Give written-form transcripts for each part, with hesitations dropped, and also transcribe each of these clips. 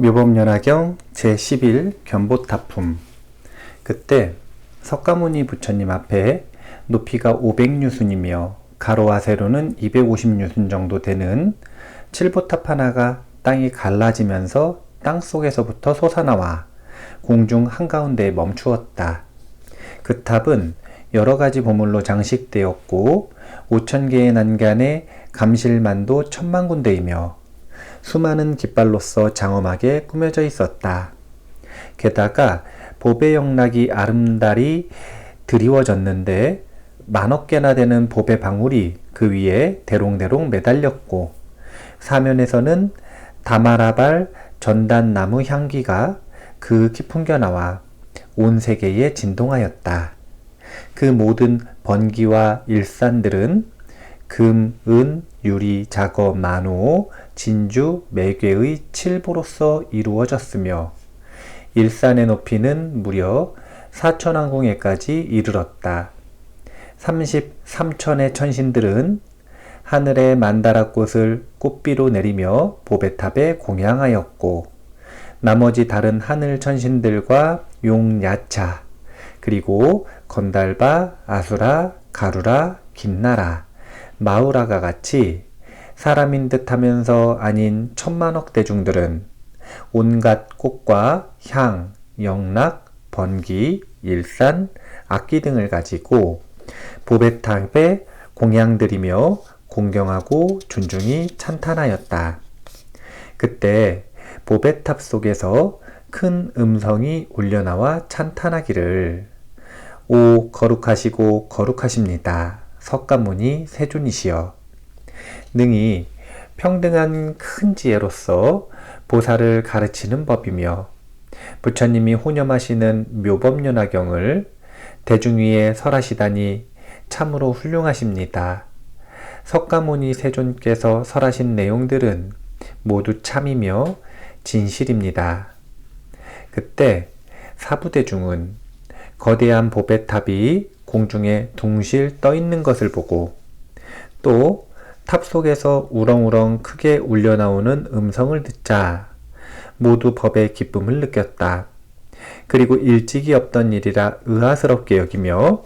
묘법연화경 제11 견보타품. 그때 석가모니 부처님 앞에 높이가 500유순이며 가로와 세로는 250유순 정도 되는 칠보탑 하나가 땅이 갈라지면서 땅속에서부터 솟아나와 공중 한가운데에 멈추었다. 그 탑은 여러가지 보물로 장식되었고 5000개의 난간에 감실만도 10,000군데이며 수많은 깃발로서 장엄하게 꾸며져 있었다. 게다가 보배 영락이 아름다리 드리워졌는데 10,000억 개나 되는 보배 방울이 그 위에 대롱대롱 매달렸고 사면에서는 다마라발 전단나무 향기가 극히 풍겨나와 온 세계에 진동하였다. 그 모든 번기와 일산들은 금, 은, 유리, 자거, 만호, 진주, 매괴의 칠보로서 이루어졌으며 일산의 높이는 무려 4,000항공에까지 이르렀다. 33천의 천신들은 하늘의 만다라꽃을 꽃비로 내리며 보배탑에 공양하였고 나머지 다른 하늘 천신들과 용야차 그리고 건달바, 아수라, 가루라, 김나라, 마우라가 같이 사람인 듯 하면서 아닌 10,000,000억 대중들은 온갖 꽃과 향, 영락, 번기, 일산, 악기 등을 가지고 보배탑에 공양드리며 공경하고 존중히 찬탄하였다. 그때 보배탑 속에서 큰 음성이 울려나와 찬탄하기를 오 거룩하시고 거룩하십니다. 석가모니 세존이시여. 능히 평등한 큰 지혜로서 보살을 가르치는 법이며 부처님이 혼념하시는 묘법연화경을 대중 위에 설하시다니 참으로 훌륭하십니다. 석가모니 세존께서 설하신 내용들은 모두 참이며 진실입니다. 그때 사부대중은 거대한 보배탑이 공중에 둥실 떠 있는 것을 보고 또 탑 속에서 우렁우렁 크게 울려나오는 음성을 듣자 모두 법의 기쁨을 느꼈다. 그리고 일찍이 없던 일이라 의아스럽게 여기며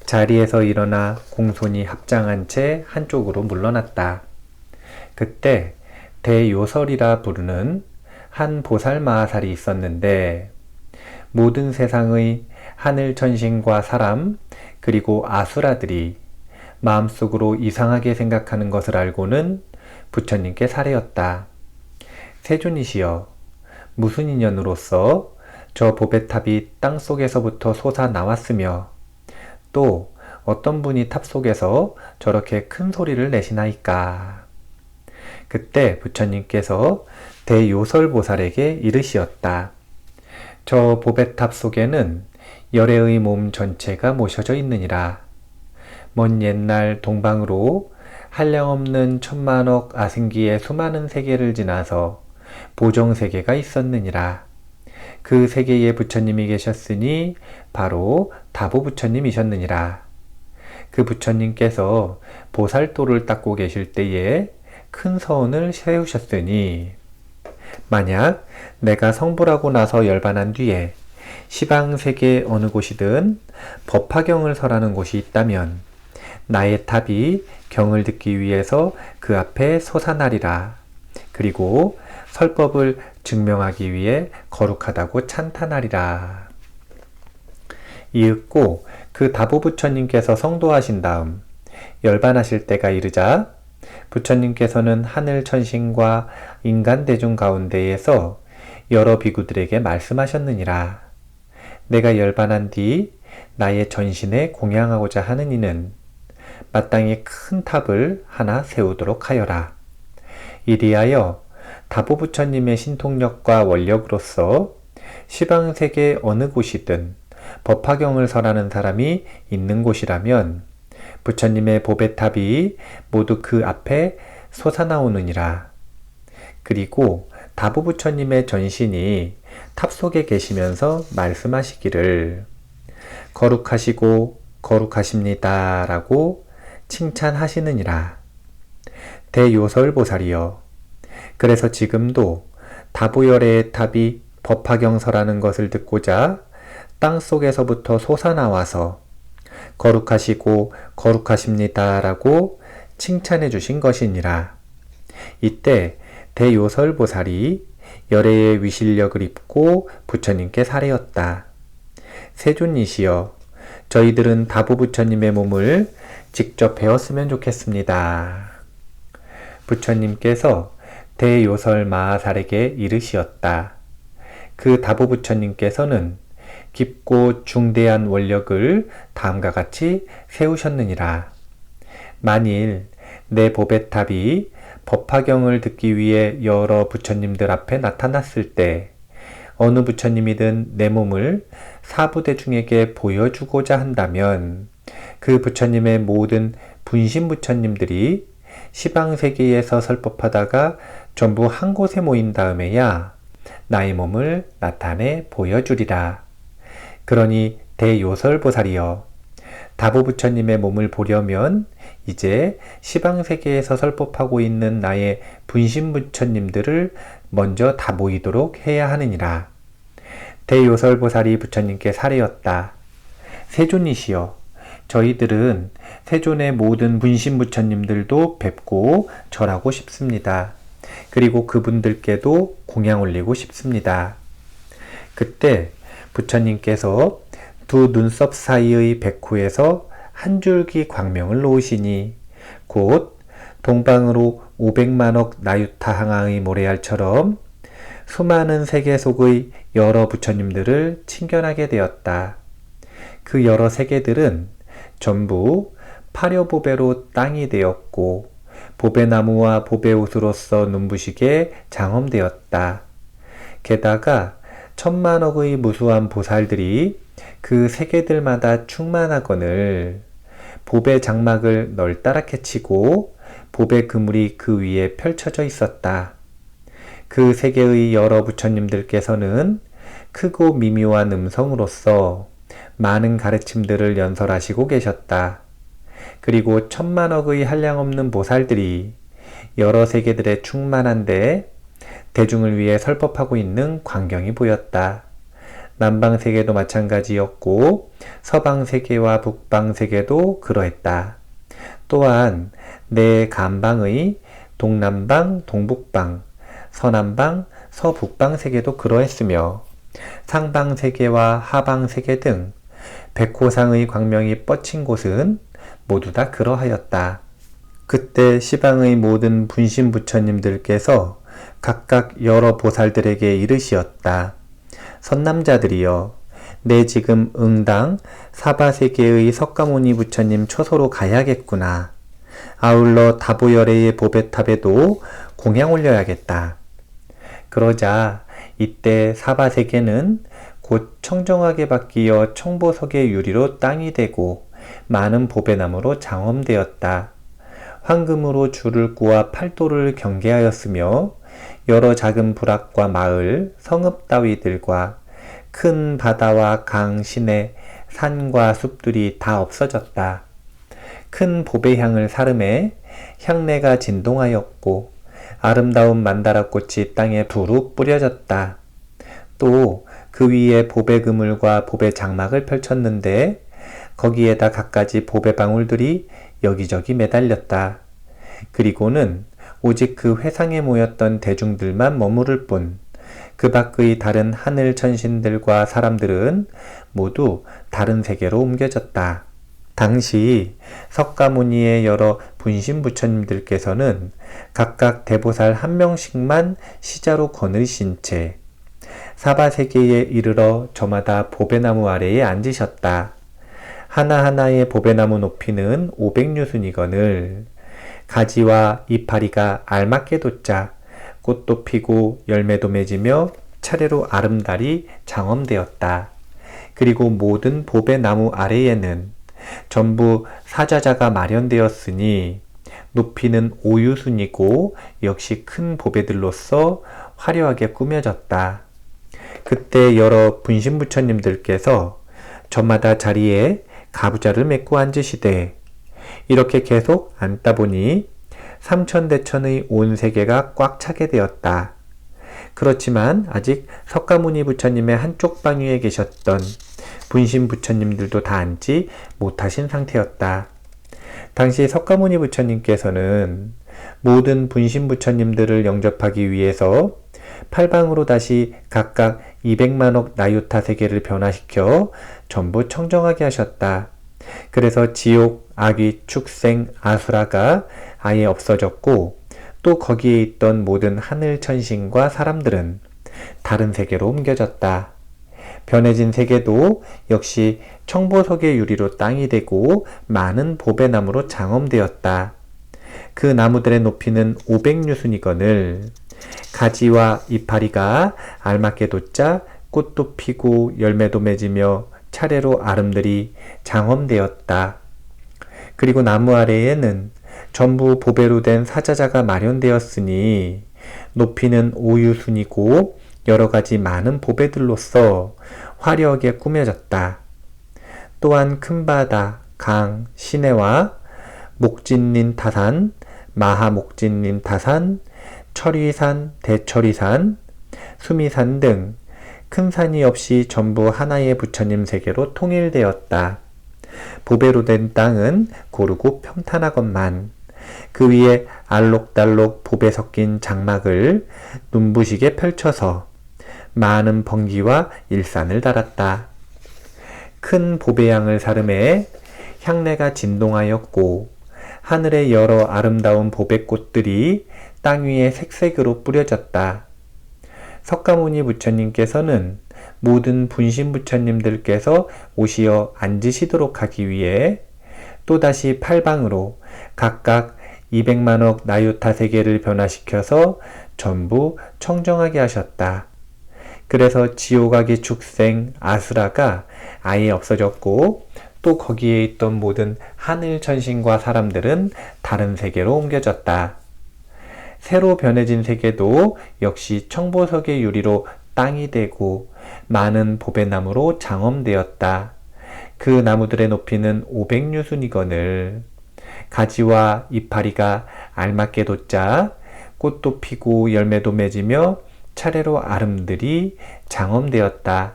자리에서 일어나 공손히 합장한 채 한쪽으로 물러났다. 그때 대요설이라 부르는 한 보살마하살이 있었는데 모든 세상의 하늘 천신과 사람 그리고 아수라들이 마음속으로 이상하게 생각하는 것을 알고는 부처님께 살해였다. 세존이시여, 무슨 인연으로서 저 보배탑이 땅속에서부터 솟아 나왔으며 또 어떤 분이 탑 속에서 저렇게 큰 소리를 내시나이까. 그때 부처님께서 대요설보살에게 이르시었다. 저 보배탑 속에는 열애의 몸 전체가 모셔져 있느니라. 먼 옛날 동방으로 한량없는 10,000,000억 아승기의 수많은 세계를 지나서 보정세계가 있었느니라. 그 세계에 부처님이 계셨으니 바로 다보부처님이셨느니라. 그 부처님께서 보살도를 닦고 계실 때에 큰 서원을 세우셨으니 만약 내가 성불하고 나서 열반한 뒤에 시방세계 어느 곳이든 법화경을 설하는 곳이 있다면 나의 탑이 경을 듣기 위해서 그 앞에 솟아나리라. 그리고 설법을 증명하기 위해 거룩하다고 찬탄하리라. 이윽고 그 다보부처님께서 성도하신 다음 열반하실 때가 이르자 부처님께서는 하늘 천신과 인간 대중 가운데에서 여러 비구들에게 말씀하셨느니라. 내가 열반한 뒤 나의 전신에 공양하고자 하는 이는 마땅히 큰 탑을 하나 세우도록 하여라. 이리하여 다보부처님의 신통력과 원력으로서 시방세계 어느 곳이든 법화경을 설하는 사람이 있는 곳이라면 부처님의 보배탑이 모두 그 앞에 솟아나오느니라. 그리고 다보부처님의 전신이 탑 속에 계시면서 말씀하시기를 거룩하시고 거룩하십니다 라고 칭찬하시느니라. 대요설보살이여, 그래서 지금도 다보열의 탑이 법화경서라는 것을 듣고자 땅 속에서부터 솟아나와서 거룩하시고 거룩하십니다 라고 칭찬해 주신 것이니라. 이때 대요설보살이 열애의 위실력을 입고 부처님께 사례었다. 세존이시여, 저희들은 다보부처님의 몸을 직접 배웠으면 좋겠습니다. 부처님께서 대요설 마하살에게 이르시었다. 그 다보부처님께서는 깊고 중대한 원력을 다음과 같이 세우셨느니라. 만일 내 보배탑이 법화경을 듣기 위해 여러 부처님들 앞에 나타났을 때 어느 부처님이든 내 몸을 사부대중에게 보여주고자 한다면 그 부처님의 모든 분신 부처님들이 시방세계에서 설법하다가 전부 한 곳에 모인 다음에야 나의 몸을 나타내 보여주리라. 그러니 대요설보살이여, 다보부처님의 몸을 보려면 이제 시방세계에서 설법하고 있는 나의 분신부처님들을 먼저 다 모이도록 해야 하느니라. 대요설보살이 부처님께 사례였다. 세존이시여, 저희들은 세존의 모든 분신부처님들도 뵙고 절하고 싶습니다. 그리고 그분들께도 공양 올리고 싶습니다. 그때 부처님께서 두 눈썹 사이의 백후에서 한 줄기 광명을 놓으시니 곧 동방으로 500만억 나유타항아의 모래알처럼 수많은 세계 속의 여러 부처님들을 친견하게 되었다. 그 여러 세계들은 전부 파려보배로 땅이 되었고 보배나무와 보배옷으로서 눈부시게 장엄되었다. 게다가 천만억의 무수한 보살들이 그 세계들마다 충만하거늘 보배 장막을 널따랗게 치고 보배 그물이 그 위에 펼쳐져 있었다. 그 세계의 여러 부처님들께서는 크고 미묘한 음성으로서 많은 가르침들을 연설하시고 계셨다. 그리고 천만억의 한량없는 보살들이 여러 세계들에 충만한데 대중을 위해 설법하고 있는 광경이 보였다. 남방세계도 마찬가지였고 서방세계와 북방세계도 그러했다. 또한 내 간방의 동남방, 동북방, 서남방, 서북방세계도 그러했으며 상방세계와 하방세계 등 백호상의 광명이 뻗친 곳은 모두 다 그러하였다. 그때 시방의 모든 분신부처님들께서 각각 여러 보살들에게 이르시었다. 선남자들이여, 내 지금 응당 사바세계의 석가모니 부처님 처소로 가야겠구나. 아울러 다보열애의 보배탑에도 공양 올려야겠다. 그러자 이때 사바세계는 곧 청정하게 바뀌어 청보석의 유리로 땅이 되고 많은 보배나무로 장엄되었다. 황금으로 줄을 꼬아 팔도를 경계하였으며 여러 작은 부락과 마을, 성읍 따위들과 큰 바다와 강, 시내, 산과 숲들이 다 없어졌다. 큰 보배향을 사름해 향내가 진동하였고 아름다운 만다라꽃이 땅에 두루 뿌려졌다. 또 그 위에 보배 그물과 보배 장막을 펼쳤는데 거기에다 갖가지 보배 방울들이 여기저기 매달렸다. 그리고는 오직 그 회상에 모였던 대중들만 머무를 뿐 그 밖의 다른 하늘 천신들과 사람들은 모두 다른 세계로 옮겨졌다. 당시 석가모니의 여러 분신 부처님들께서는 각각 대보살 한 명씩만 시자로 거느리신 채 사바세계에 이르러 저마다 보배나무 아래에 앉으셨다. 하나하나의 보배나무 높이는 500유순이거늘 가지와 이파리가 알맞게 돋자 꽃도 피고 열매도 맺으며 차례로 아름다리 장엄되었다. 그리고 모든 보배나무 아래에는 전부 사자자가 마련되었으니 높이는 5유순이고 역시 큰 보배들로서 화려하게 꾸며졌다. 그때 여러 분신부처님들께서 저마다 자리에 가부좌를 메고 앉으시되 이렇게 계속 앉다 보니 삼천대천의 온 세계가 꽉 차게 되었다. 그렇지만 아직 석가모니 부처님의 한쪽 방 위에 계셨던 분신 부처님들도 다 앉지 못하신 상태였다. 당시 석가모니 부처님께서는 모든 분신 부처님들을 영접하기 위해서 팔방으로 다시 각각 200만억 나유타 세계를 변화시켜 전부 청정하게 하셨다. 그래서 지옥, 아귀, 축생, 아수라가 아예 없어졌고 또 거기에 있던 모든 하늘 천신과 사람들은 다른 세계로 옮겨졌다. 변해진 세계도 역시 청보석의 유리로 땅이 되고 많은 보배나무로 장엄되었다. 그 나무들의 높이는 500유순이거늘 가지와 이파리가 알맞게 돋자 꽃도 피고 열매도 맺으며 차례로 아름드리 장엄되었다. 그리고 나무 아래에는 전부 보배로 된 사자자가 마련되었으니 높이는 5유순이고 여러가지 많은 보배들로서 화려하게 꾸며졌다. 또한 큰 바다, 강, 시내와 목진린 타산, 마하목진린 타산, 철위산, 대철위산, 수미산 등 큰 산이 없이 전부 하나의 부처님 세계로 통일되었다. 보배로 된 땅은 고르고 평탄하건만 그 위에 알록달록 보배 섞인 장막을 눈부시게 펼쳐서 많은 번기와 일산을 달았다. 큰 보배양을 사름에 향내가 진동하였고 하늘의 여러 아름다운 보배꽃들이 땅 위에 색색으로 뿌려졌다. 석가모니 부처님께서는 모든 분신 부처님들께서 오시어 앉으시도록 하기 위해 또다시 팔방으로 각각 200만억 나유타 세계를 변화시켜서 전부 청정하게 하셨다. 그래서 지옥아기 축생 아수라가 아예 없어졌고 또 거기에 있던 모든 하늘 천신과 사람들은 다른 세계로 옮겨졌다. 새로 변해진 세계도 역시 청보석의 유리로 땅이 되고 많은 보배나무로 장엄되었다. 그 나무들의 높이는 500유순이거늘 가지와 이파리가 알맞게 돋자 꽃도 피고 열매도 맺으며 차례로 아름드리 장엄되었다.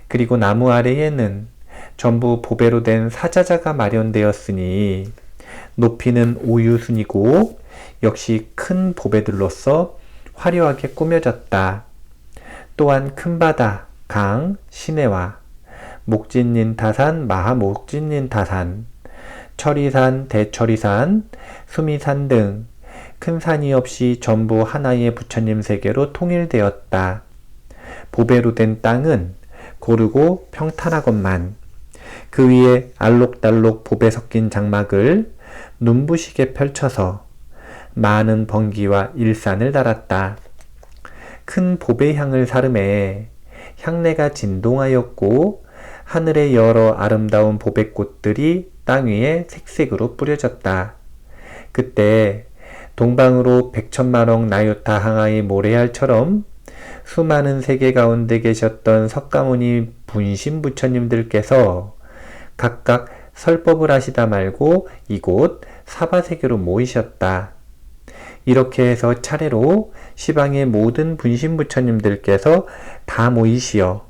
그리고 나무 아래에는 전부 보배로 된 사자자가 마련되었으니 높이는 5유순이고 역시 큰 보배들로서 화려하게 꾸며졌다. 또한 큰 바다, 강, 시내와 목진린 타산, 마하목진린 타산, 철위산, 대철위산, 수미산 등 큰 산이 없이 전부 하나의 부처님 세계로 통일되었다. 보배로 된 땅은 고르고 평탄하건만 그 위에 알록달록 보배 섞인 장막을 눈부시게 펼쳐서 많은 번기와 일산을 달았다. 큰 보배향을 사름에 향내가 진동하였고 하늘의 여러 아름다운 보배꽃들이 땅 위에 색색으로 뿌려졌다. 그때 동방으로 100천만억 나유타 항아의 모래알처럼 수많은 세계 가운데 계셨던 석가모니 분신 부처님들께서 각각 설법을 하시다 말고 이곳 사바세계로 모이셨다. 이렇게 해서 차례로 시방의 모든 분신 부처님들께서 다 모이시어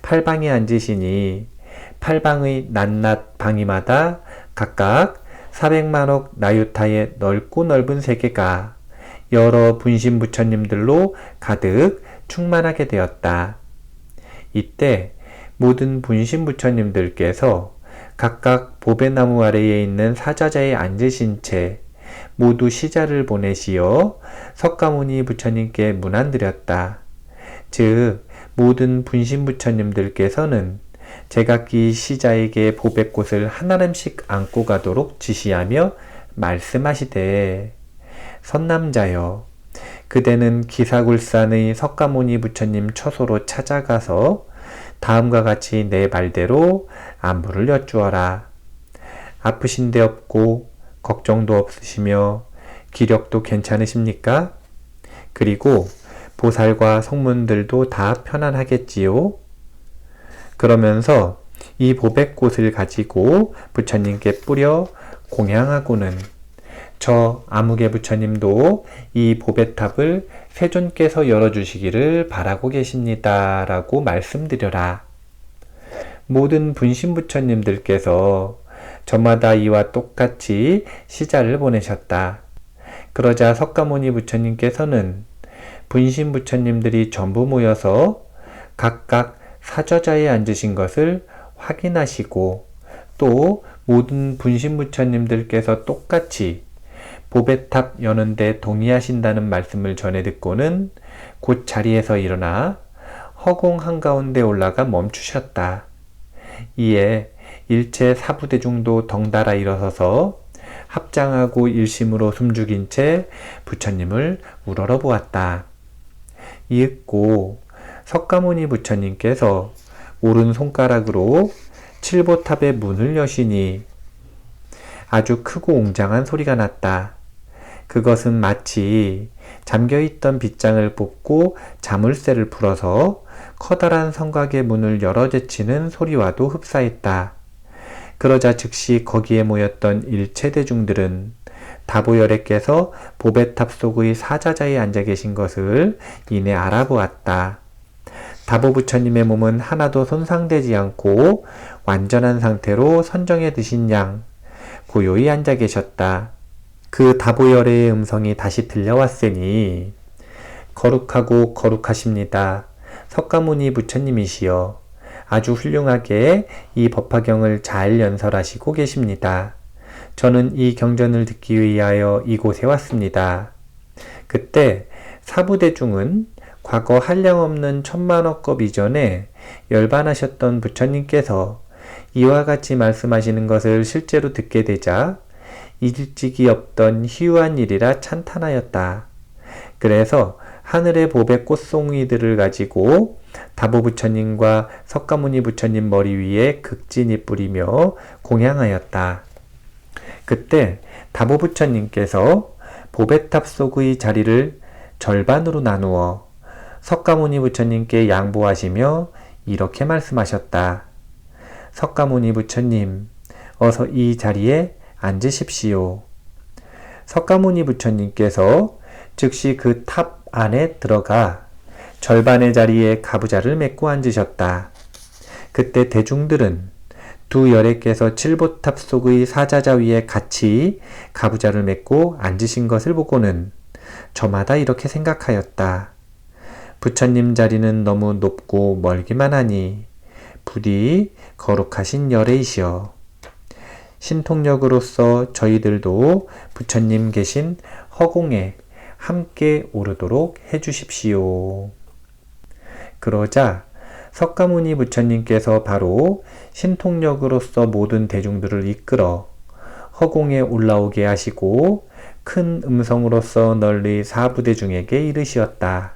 팔방에 앉으시니 팔방의 낱낱 방위마다 각각 400만억 나유타의 넓고 넓은 세계가 여러 분신 부처님들로 가득 충만하게 되었다. 이때 모든 분신 부처님들께서 각각 보배나무 아래에 있는 사자자에 앉으신 채 모두 시자를 보내시어 석가모니 부처님께 문안드렸다. 즉 모든 분신 부처님들께서는 제각기 시자에게 보배꽃을 한 아름씩 안고 가도록 지시하며 말씀하시되 선남자여 그대는 기사굴산의 석가모니 부처님 처소로 찾아가서 다음과 같이 내 말대로 안부를 여쭈어라. 아프신 데 없고 걱정도 없으시며 기력도 괜찮으십니까? 그리고 보살과 성문들도 다 편안하겠지요? 그러면서 이 보배꽃을 가지고 부처님께 뿌려 공양하고는 저 아무개 부처님도 이 보배탑을 세존께서 열어주시기를 바라고 계십니다. 라고 말씀드려라. 모든 분신부처님들께서 저마다 이와 똑같이 시자를 보내셨다. 그러자 석가모니 부처님께서는 분신부처님들이 전부 모여서 각각 사저자에 앉으신 것을 확인하시고 또 모든 분신부처님들께서 똑같이 보배탑 여는데 동의하신다는 말씀을 전해 듣고는 곧 자리에서 일어나 허공 한가운데 올라가 멈추셨다. 이에 일체 사부대중도 덩달아 일어서서 합장하고 일심으로 숨죽인 채 부처님을 우러러 보았다. 이윽고 석가모니 부처님께서 오른손가락으로 칠보탑의 문을 여시니 아주 크고 웅장한 소리가 났다. 그것은 마치 잠겨있던 빗장을 뽑고 자물쇠를 풀어서 커다란 성곽의 문을 열어제치는 소리와도 흡사했다. 그러자 즉시 거기에 모였던 일체 대중들은 다보열애께서 보배탑 속의 사자자에 앉아 계신 것을 이내 알아보았다. 다보 부처님의 몸은 하나도 손상되지 않고 완전한 상태로 선정에 드신 양 고요히 앉아 계셨다. 그 다보열애의 음성이 다시 들려왔으니 거룩하고 거룩하십니다. 석가모니 부처님이시여 아주 훌륭하게 이 법화경을 잘 연설하시고 계십니다. 저는 이 경전을 듣기 위하여 이곳에 왔습니다. 그때 사부대중은 과거 한량없는 천만억겁 이전에 열반하셨던 부처님께서 이와 같이 말씀하시는 것을 실제로 듣게 되자 일찍이 없던 희유한 일이라 찬탄하였다. 그래서 하늘의 보배 꽃송이들을 가지고 다보 부처님과 석가모니 부처님 머리 위에 극진히 뿌리며 공양하였다. 그때 다보 부처님께서 보배탑 속의 자리를 절반으로 나누어 석가모니 부처님께 양보하시며 이렇게 말씀하셨다. 석가모니 부처님, 어서 이 자리에 앉으십시오. 석가모니 부처님께서 즉시 그 탑 안에 들어가 절반의 자리에 가부좌를 메고 앉으셨다. 그때 대중들은 두 열애께서 칠보탑 속의 사자자 위에 같이 가부좌를 메고 앉으신 것을 보고는 저마다 이렇게 생각하였다. 부처님 자리는 너무 높고 멀기만 하니 부디 거룩하신 열애이시여. 신통력으로서 저희들도 부처님 계신 허공에 함께 오르도록 해주십시오. 그러자 석가모니 부처님께서 바로 신통력으로서 모든 대중들을 이끌어 허공에 올라오게 하시고 큰 음성으로서 널리 사부대중에게 이르시었다.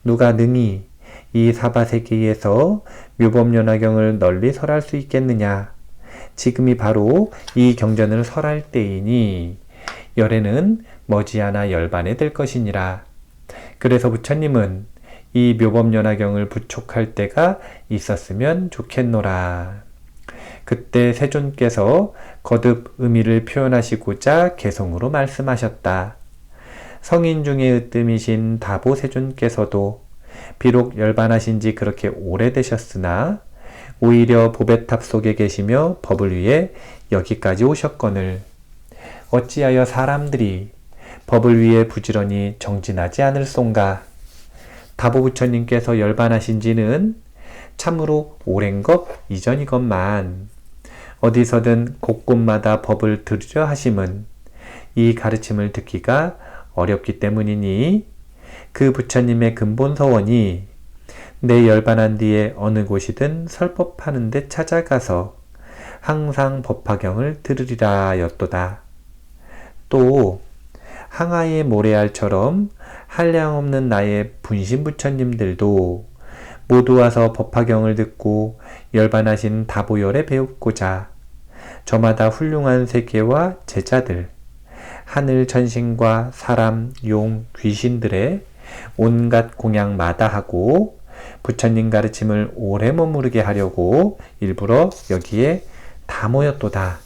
누가 능히 이 사바세계에서 묘법연화경을 널리 설할 수 있겠느냐? 지금이 바로 이 경전을 설할 때이니 열애는 머지않아 열반에 될 것이니라. 그래서 부처님은 이 묘법연화경을 부촉할 때가 있었으면 좋겠노라. 그때 세존께서 거듭 의미를 표현하시고자 개성으로 말씀하셨다. 성인 중에 으뜸이신 다보 세존께서도 비록 열반하신 지 그렇게 오래되셨으나 오히려 보배탑 속에 계시며 법을 위해 여기까지 오셨거늘 어찌하여 사람들이 법을 위해 부지런히 정진하지 않을쏜가. 다보 부처님께서 열반하신 지는 참으로 오랜 것 이전이건만 어디서든 곳곳마다 법을 들으려 하심은 이 가르침을 듣기가 어렵기 때문이니 그 부처님의 근본 서원이 내 열반한 뒤에 어느 곳이든 설법하는 데 찾아가서 항상 법화경을 들으리라 였도다. 또 항아의 모래알처럼 한량없는 나의 분신부처님들도 모두 와서 법화경을 듣고 열반하신 다보열에 배우고자 저마다 훌륭한 세계와 제자들, 하늘 천신과 사람, 용, 귀신들의 온갖 공양 마다하고 부처님 가르침을 오래 머무르게 하려고 일부러 여기에 다 모였도다.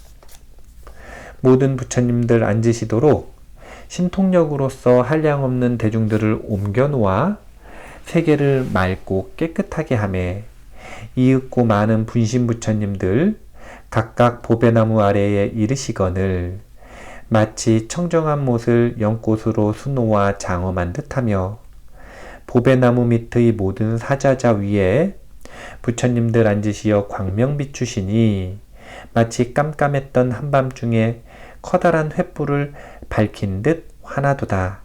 모든 부처님들 앉으시도록 신통력으로서 한량없는 대중들을 옮겨놓아 세계를 맑고 깨끗하게 하매 이윽고 많은 분신부처님들 각각 보배나무 아래에 이르시거늘 마치 청정한 못을 연꽃으로 수놓아 장엄한 듯하며 보배나무 밑의 모든 사자자 위에 부처님들 앉으시어 광명 비추시니 마치 깜깜했던 한밤중에 커다란 횃불을 밝힌 듯 환하도다.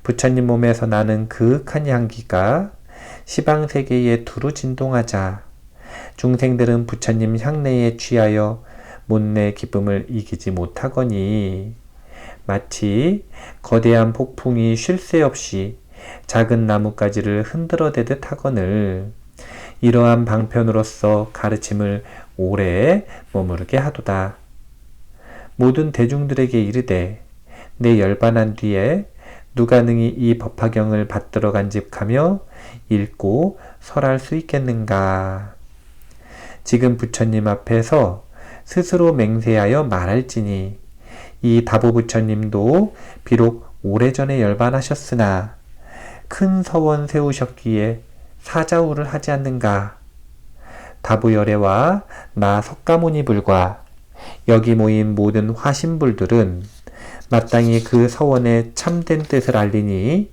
부처님 몸에서 나는 그윽한 향기가 시방세계에 두루 진동하자 중생들은 부처님 향내에 취하여 못내 기쁨을 이기지 못하거니 마치 거대한 폭풍이 쉴 새 없이 작은 나뭇가지를 흔들어대듯 하거늘 이러한 방편으로서 가르침을 오래 머무르게 하도다. 모든 대중들에게 이르되 내 열반한 뒤에 누가 능히 이 법화경을 받들어 간직하며 읽고 설할 수 있겠는가. 지금 부처님 앞에서 스스로 맹세하여 말할지니 이 다보부처님도 비록 오래전에 열반하셨으나 큰 서원 세우셨기에 사자우를 하지 않는가. 다부열애와 나 석가모니불과 여기 모인 모든 화신불들은 마땅히 그 서원의 참된 뜻을 알리니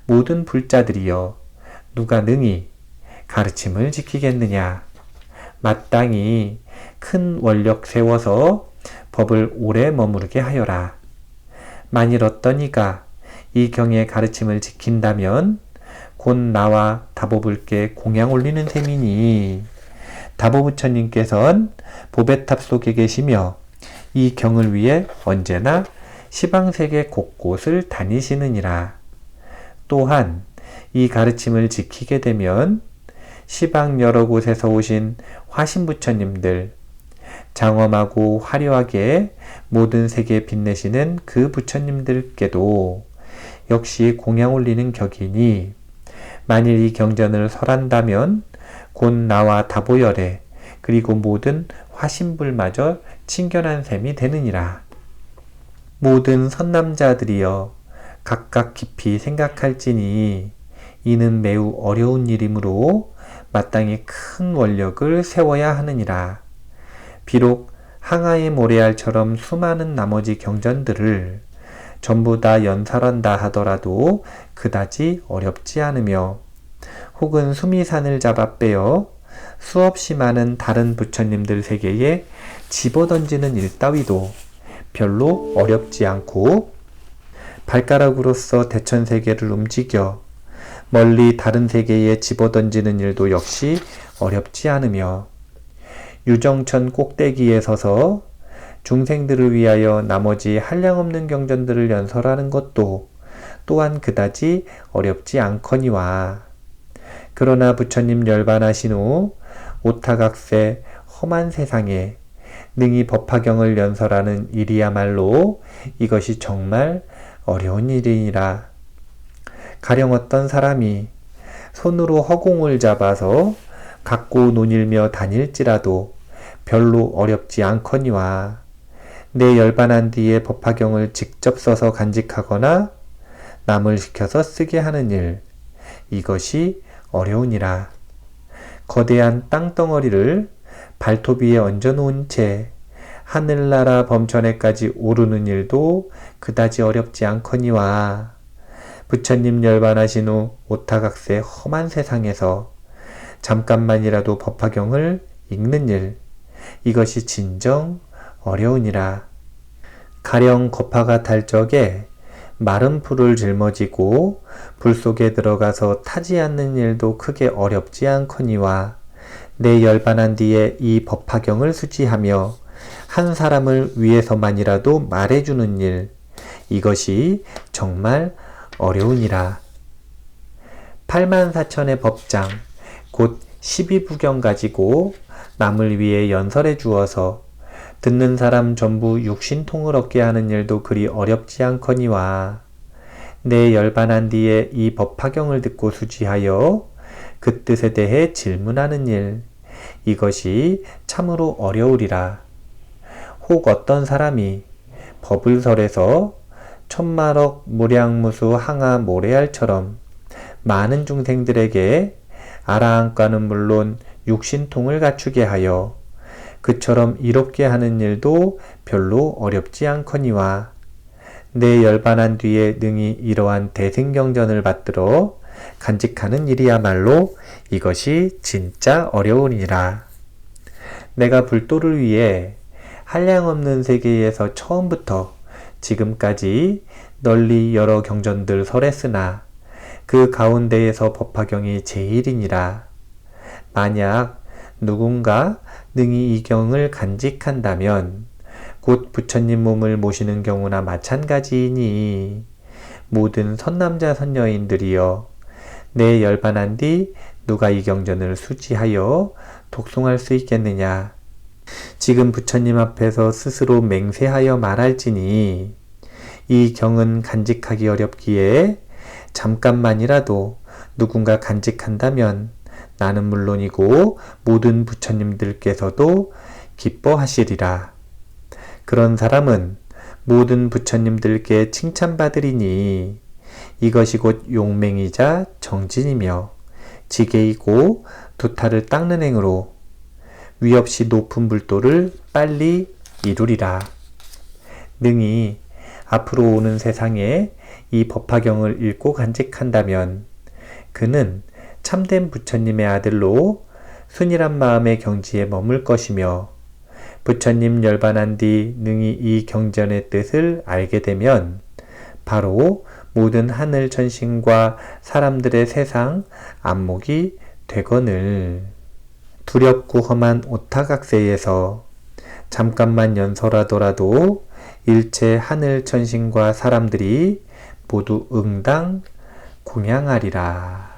모든 불자들이여 누가 능히 가르침을 지키겠느냐. 마땅히 큰 원력 세워서 법을 오래 머무르게 하여라. 만일 어떤 이가 이 경의 가르침을 지킨다면 곧 나와 다보불께 공양 올리는 셈이니 다보부처님께서는 보배탑 속에 계시며 이 경을 위해 언제나 시방세계 곳곳을 다니시느니라. 또한 이 가르침을 지키게 되면 시방 여러 곳에서 오신 화신부처님들, 장엄하고 화려하게 모든 세계에 빛내시는 그 부처님들께도 역시 공양 올리는 격이니 만일 이 경전을 설한다면 곧 나와 다보열애 그리고 모든 화신불마저 친견한 셈이 되느니라. 모든 선남자들이여 각각 깊이 생각할지니 이는 매우 어려운 일이므로 마땅히 큰 원력을 세워야 하느니라. 비록 항아의 모래알처럼 수많은 나머지 경전들을 전부 다 연설한다 하더라도 그다지 어렵지 않으며 혹은 수미산을 잡아 빼어 수없이 많은 다른 부처님들 세계에 집어던지는 일 따위도 별로 어렵지 않고 발가락으로서 대천세계를 움직여 멀리 다른 세계에 집어던지는 일도 역시 어렵지 않으며 유정천 꼭대기에 서서 중생들을 위하여 나머지 한량없는 경전들을 연설하는 것도 또한 그다지 어렵지 않거니와 그러나 부처님 열반하신 후 오타각세 험한 세상에 능히 법화경을 연설하는 일이야말로 이것이 정말 어려운 일이니라. 가령 어떤 사람이 손으로 허공을 잡아서 갖고 논일며 다닐지라도 별로 어렵지 않거니와 내 열반한 뒤에 법화경을 직접 써서 간직하거나 남을 시켜서 쓰게 하는 일, 이것이 어려우니라. 거대한 땅덩어리를 발톱 위에 얹어놓은 채 하늘나라 범천에까지 오르는 일도 그다지 어렵지 않거니와 부처님 열반하신 후 오타각세 험한 세상에서 잠깐만이라도 법화경을 읽는 일, 이것이 진정 어려우니라. 가령 거파가 탈 적에 마른 풀을 짊어지고 불 속에 들어가서 타지 않는 일도 크게 어렵지 않거니와 내 열반한 뒤에 이 법화경을 수지하며 한 사람을 위해서만이라도 말해주는 일, 이것이 정말 어려우니라. 84,000의 법장, 곧 12부경 가지고 남을 위해 연설해 주어서 듣는 사람 전부 육신통을 얻게 하는 일도 그리 어렵지 않거니와 내 열반한 뒤에 이 법화경을 듣고 수지하여 그 뜻에 대해 질문하는 일, 이것이 참으로 어려우리라. 혹 어떤 사람이 법을 설해서 천만억 무량무수 항아 모래알처럼 많은 중생들에게 아라한과는 물론 육신통을 갖추게 하여 그처럼 이롭게 하는 일도 별로 어렵지 않거니와 내 열반한 뒤에 능히 이러한 대승경전을 받들어 간직하는 일이야말로 이것이 진짜 어려우니라. 내가 불도를 위해 한량없는 세계에서 처음부터 지금까지 널리 여러 경전들 설했으나 그 가운데에서 법화경이 제일이니라. 만약 누군가 능히 이 경을 간직한다면 곧 부처님 몸을 모시는 경우나 마찬가지이니 모든 선남자 선여인들이여 내 열반한 뒤 누가 이 경전을 수지하여 독송할 수 있겠느냐. 지금 부처님 앞에서 스스로 맹세하여 말할지니 이 경은 간직하기 어렵기에 잠깐만이라도 누군가 간직한다면 나는 물론이고 모든 부처님들께서도 기뻐하시리라. 그런 사람은 모든 부처님들께 칭찬받으리니 이것이 곧 용맹이자 정진이며 지게이고 두타를 닦는 행으로 위없이 높은 불도를 빨리 이루리라. 능히 앞으로 오는 세상에 이 법화경을 읽고 간직한다면 그는 참된 부처님의 아들로 순일한 마음의 경지에 머물 것이며 부처님 열반한 뒤 능히 이 경전의 뜻을 알게 되면 바로 모든 하늘 천신과 사람들의 세상 안목이 되거늘. 두렵고 험한 오타각세에서 잠깐만 연설하더라도 일체 하늘 천신과 사람들이 모두 응당 공양하리라.